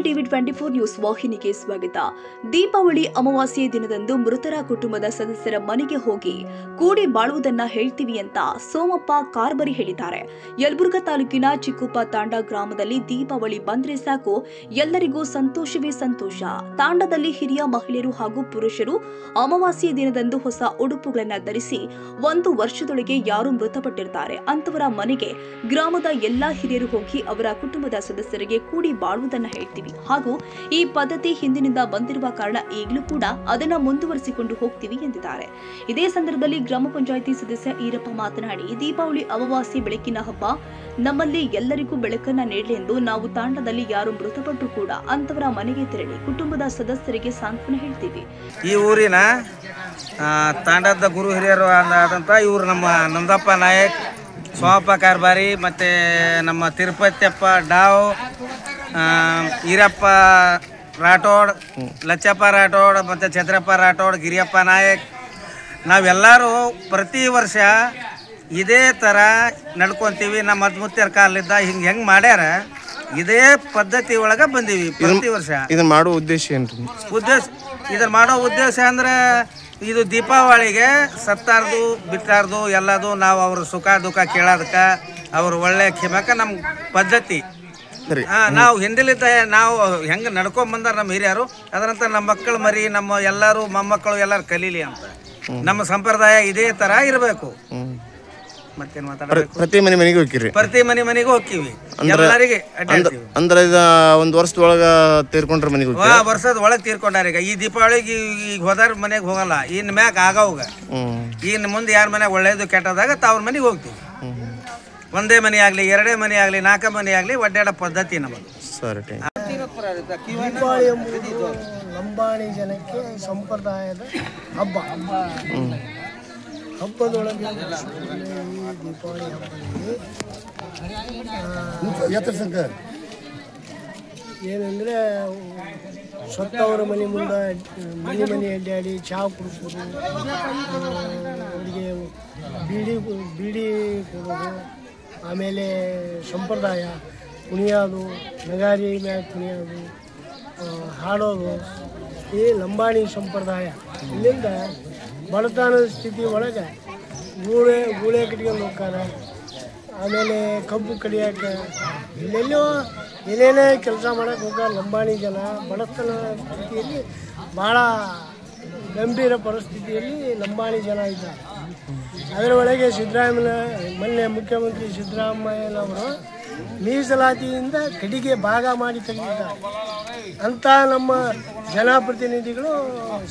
TV 24 news ವಾಹಿನಿಗೆ ಸ್ವಾಗತ. ದೀಪಾವಳಿ ಅಮಾವಾಸ್ಯೆ ದಿನದಂದು ಮೃತರ ಕುಟುಂಬದ ಸದಸ್ಯರ ಮನೆಗೆ ಹೋಗಿ ಕೂಡಿ ಬಾಳುವುದನ್ನ ಹೇಳ್ತೀವಿ ಅಂತ ಸೋಮಪ್ಪ ಕಾರ್ಬರಿ ಹೇಳಿದ್ದಾರೆ. ಯಲಬುರ್ಗಾ ತಾಲೂಕಿನ ಚಿಕ್ಕುಪ್ಪ ತಾಂಡ ಗ್ರಾಮದಲ್ಲಿ ದೀಪಾವಳಿ ಬಂದ್ರೆ ಸಾಕು ಎಲ್ಲರಿಗೂ ಸಂತೋಷವೇ ಸಂತೋಷ. ತಾಂಡದಲ್ಲಿ ಹಿರಿಯ ಮಹಿಳೆಯರು ಹಾಗೂ ಪುರುಷರು ಅಮಾವಾಸ್ಯೆ ದಿನದಂದು ಹೊಸ ಉಡುಪುಗಳನ್ನ ಧರಿಸಿ 1 ವರ್ಷದೊಳಗೆ ಯಾರು ಮೃತಪಟ್ಟಿರ್ತಾರೆ ಅಂತವರ ಮನೆಗೆ ಗ್ರಾಮದ ಎಲ್ಲಾ ಹಿರಿಯರು ಹೋಗಿ ಅವರ ಕುಟುಂಬದ ಸದಸ್ಯರಿಗೆ ಕೂಡಿ ಬಾಳುವುದನ್ನ ಹೇಳ್ತೀವಿ ಹಾಗೂ ಈ ಪದ್ಧತಿ ಹಿಂದಿನಿಂದ ಬಂದಿರುವ ಕಾರಣ ಈಗಲೂ ಕೂಡ ಅದನ್ನ ಮುಂದುವರಿಸಿಕೊಂಡು ಹೋಗ್ತೀವಿ ಎಂದಿದ್ದಾರೆ. ಇದೇ ಸಂದರ್ಭದಲ್ಲಿ ಗ್ರಾಮ ಪಂಚಾಯಿತಿ ಸದಸ್ಯ ಈರಪ್ಪ ಮಾತನಾಡಿ, ದೀಪಾವಳಿ ಅಮಾವಾಸ್ಯೆ ಬೆಳಕಿನ ಹಬ್ಬ, ನಮ್ಮಲ್ಲಿ ಎಲ್ಲರಿಗೂ ಬೆಳಕನ್ನ ನೀಡಲಿ ಎಂದು ನಾವು ತಾಂಡದಲ್ಲಿ ಯಾರು ಮೃತಪಟ್ಟರು ಕೂಡ ಅಂತವರ ಮನೆಗೆ ತೆರಳಿ ಕುಟುಂಬದ ಸದಸ್ಯರಿಗೆ ಸಾಂತ್ವನ ಹೇಳ್ತೀವಿ. ಈ ಊರಿನ ತಾಂಡದ ಗುರು ಹಿರಿಯರು ಆದಂತ ಇವರು ನಮ್ಮ ನಂದಪ್ಪ ನಾಯಕ್, ಸೋಮಪ್ಪ ಕಾರ್ಬಾರಿ, ಮತ್ತು ನಮ್ಮ ತಿರುಪತಿಯಪ್ಪ ಡಾವ್, ಈರಪ್ಪ ರಾಠೋಡ್, ಲಚ್ಚಪ್ಪ ರಾಠೋಡ್, ಮತ್ತು ಛತ್ರಪ್ಪ ರಾಠೋಡ್, ಗಿರಿಯಪ್ಪ ನಾಯಕ್, ನಾವೆಲ್ಲರೂ ಪ್ರತಿ ವರ್ಷ ಇದೇ ಥರ ನಡ್ಕೊತೀವಿ. ನಮ್ಮ ಮುತ್ತರ ಕಾಲದಿಂದ ಹೆಂಗೆ ಮಾಡ್ಯಾರ ಇದೇ ಪದ್ಧತಿ ಒಳಗೆ ಬಂದೀವಿ ಪ್ರತಿ ವರ್ಷ. ಇದನ್ನ ಮಾಡೋ ಉದ್ದೇಶ ಏನು? ಇದನ್ನ ಮಾಡೋ ಉದ್ದೇಶ ಅಂದ್ರೆ ಇದು ದೀಪಾವಳಿಗೆ ಸತ್ತಾರ್ದು ಬಿಟ್ಟಾರ್ದು ಎಲ್ಲದು ನಾವು ಅವ್ರ ಸುಖ ದುಃಖ ಕೇಳೋದಕ್ಕೆ ಅವ್ರ ಒಳ್ಳೆ ಕಿಮಕ ನಮ್ಮ ಪದ್ಧತಿ. ನಾವು ಹಿಂದಿಲಿದ್ದ ನಾವು ಹೆಂಗೆ ನಡ್ಕೊಂಡ್ ಬಂದಾರ ನಮ್ಮ ಹಿರಿಯರು, ಅದರಂತ ನಮ್ಮ ಮಕ್ಕಳು ಮರಿ ನಮ್ಮ ಎಲ್ಲರೂ ಮೊಮ್ಮಕ್ಕಳು ಎಲ್ಲರೂ ಕಲೀಲಿ ಅಂತ ನಮ್ಮ ಸಂಪ್ರದಾಯ ಇದೇ ತರ ಇರಬೇಕು. ಮತ್ತೇನು ಮಾತಾಡಬೇಕು? ಪ್ರತಿ ಮನೆಗೆ ಹೋಗ್ತೀರಿ? ಪ್ರತಿ ಮನೆಗೂ ಹೋಗ್ತೀವಿ, ಎಲ್ಲರಿಗೆ ಅಂದ್ರೆ ಇದು 1 ವರ್ಷದೊಳಗ ತೀರ್ಕೊಂಡ್ರ ಮನೆಗೆ ಹೋಗ್ತೀವಿ. ವರ್ಷದ ಒಳಗೆ ತೀರ್ಕೊಂಡಾರ. ಈಗ ಈ ದೀಪಾವಳಿಗೆ ಈಗ ಹೋದಾರ ಮನೆಗೆ ಹೋಗಲ್ಲ, ಇನ್ ಮ್ಯಾಗ ಆಗವಾಗ ಇನ್ ಮುಂದೆ ಯಾರ ಮನೆಗೆ ಒಳ್ಳೇದು ಕೆಟ್ಟದಾಗ ತಾವ್ರ ಮನೆಗೆ ಹೋಗ್ತೀವಿ. ಒಂದೇ ಮನೆ ಆಗ್ಲಿ, 2 ಮನೆ ಆಗ್ಲಿ, 4 ಮನೆ ಆಗ್ಲಿ ಒಡ್ಡಾಡೋ ಪದ್ಧತಿ ನಮ್ಮದು. ದೀಪಾವಳಿ ಎಂಬುದು ಲಂಬಾಣಿ ಜನಕ್ಕೆ ಸಂಪ್ರದಾಯದ ಹಬ್ಬ. ಹಬ್ಬದೊಳಗೆ ದೀಪಾವಳಿ ಹಬ್ಬದಲ್ಲಿ ಏನಂದರೆ ಸತ್ತವರ ಮನೆ ಮುಂದೆ ಮನೆ ಅಡ್ಡಾಡಿ ಚಹಾ ಕುಡಿಸೋದು, ಅವರಿಗೆ ಬೀಡಿ ಕೊಡೋದು, ಆಮೇಲೆ ಸಂಪ್ರದಾಯ ಕುಣಿಯೋದು, ನಗಾರಿ ಮ್ಯಾಗ ಕುಣಿಯೋದು, ಹಾಡೋದು, ಈ ಲಂಬಾಣಿ ಸಂಪ್ರದಾಯ. ಇಲ್ಲಿಂದ ಬಡತನದ ಸ್ಥಿತಿ ಒಳಗೆ ಗೂಳೆ ಕಟ್ಕೊಂಡು ಹೋಗ್ತಾರೆ. ಆಮೇಲೆ ಕಬ್ಬು ಕಡಿಯೋಕೆ ಇಲ್ಲೆಲ್ಲೋ ಏನೇನೇ ಕೆಲಸ ಮಾಡೋಕೆ ಹೋಗ್ತಾರೆ ಲಂಬಾಣಿ ಜನ. ಬಡತನ ಸ್ಥಿತಿಯಲ್ಲಿ ಭಾಳ ಗಂಭೀರ ಪರಿಸ್ಥಿತಿಯಲ್ಲಿ ಲಂಬಾಣಿ ಜನ ಇದ್ದಾರೆ. ಅದರ ಒಳಗೆ ಮೊನ್ನೆ ಮುಖ್ಯಮಂತ್ರಿ ಸಿದ್ದರಾಮಯ್ಯನವರು ಮೀಸಲಾತಿಯಿಂದ ಕಡೆಗೆ ಭಾಗ ಮಾಡಿ ತೆಗೆದಿದ್ದಾರೆ ಅಂತ ನಮ್ಮ ಜನಪ್ರತಿನಿಧಿಗಳು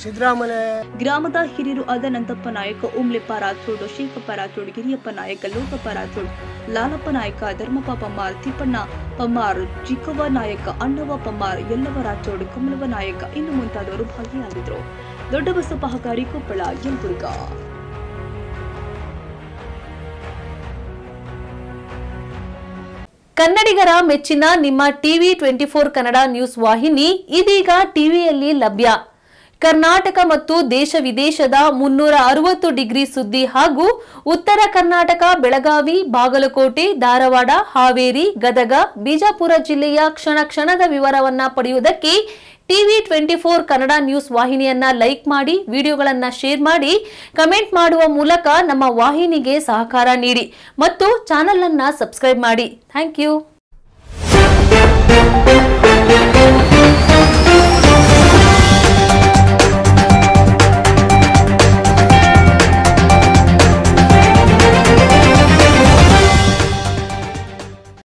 ಸಿದ್ದರಾಮಯ್ಯ. ಗ್ರಾಮದ ಹಿರಿಯರು ಆದ ನಂದಪ್ಪ ನಾಯಕ, ಉಮ್ಲೆಪ್ಪ ರಾಥೋಡ್, ಶೇಖಪ್ಪ ರಾಥೋಡ್, ಗಿರಿಯಪ್ಪ ನಾಯಕ, ಲೋಕಪ್ಪ ರಾಥೋಡ್, ಲಾಲಪ್ಪ ನಾಯಕ, ಧರ್ಮಪ್ಪ ಪಮ್ಮಾರ್, ತಿಪ್ಪಣ್ಣ ಪಮ್ಮಾರ್, ಚಿಕ್ಕವ್ವ ನಾಯಕ, ಅಣ್ಣವ್ವ ಪಮ್ಮಾರ್, ಯಲ್ಲವ ರಾಥೋಡ್, ಕಮಲವ್ವ ನಾಯಕ ಇನ್ನು ಮುಂತಾದವರು ಭಾಗಿಯಾಗಿದ್ದರು. ದೊಡ್ಡಬಸಪ್ಪ ಹಕಾರಿ, ಕೊಪ್ಪಳ, ಯಲಬುರ್ಗಾ. ಕನ್ನಡಿಗರ ಮೆಚ್ಚಿನ ನಿಮ್ಮ ಟಿವಿ 24 ಕನ್ನಡ ನ್ಯೂಸ್ ವಾಹಿನಿ ಇದೀಗ ಟಿವಿಯಲ್ಲಿ ಲಭ್ಯ. ಕರ್ನಾಟಕ ಮತ್ತು ದೇಶ ವಿದೇಶದ 360 ಡಿಗ್ರಿ ಸುದ್ದಿ ಹಾಗೂ ಉತ್ತರ ಕರ್ನಾಟಕ, ಬೆಳಗಾವಿ, ಬಾಗಲಕೋಟೆ, ಧಾರವಾಡ, ಹಾವೇರಿ, ಗದಗ, ಬಿಜಾಪುರ ಜಿಲ್ಲೆಯ ಕ್ಷಣ ಕ್ಷಣದ ವಿವರವನ್ನ ಪಡೆಯುವುದಕ್ಕೆ ಟಿವಿ 24 ಕನ್ನಡ ನ್ಯೂಸ್ ವಾಹಿನಿಯನ್ನ ಲೈಕ್ ಮಾಡಿ, ವಿಡಿಯೋಗಳನ್ನ ಶೇರ್ ಮಾಡಿ, ಕಮೆಂಟ್ ಮಾಡುವ ಮೂಲಕ ನಮ್ಮ ವಾಹಿನಿಗೆ ಸಹಕಾರ ನೀಡಿ ಮತ್ತು ಚಾನೆಲ್ ಅನ್ನ ಸಬ್ಸ್ಕ್ರೈಬ್ ಮಾಡಿ. Thank you.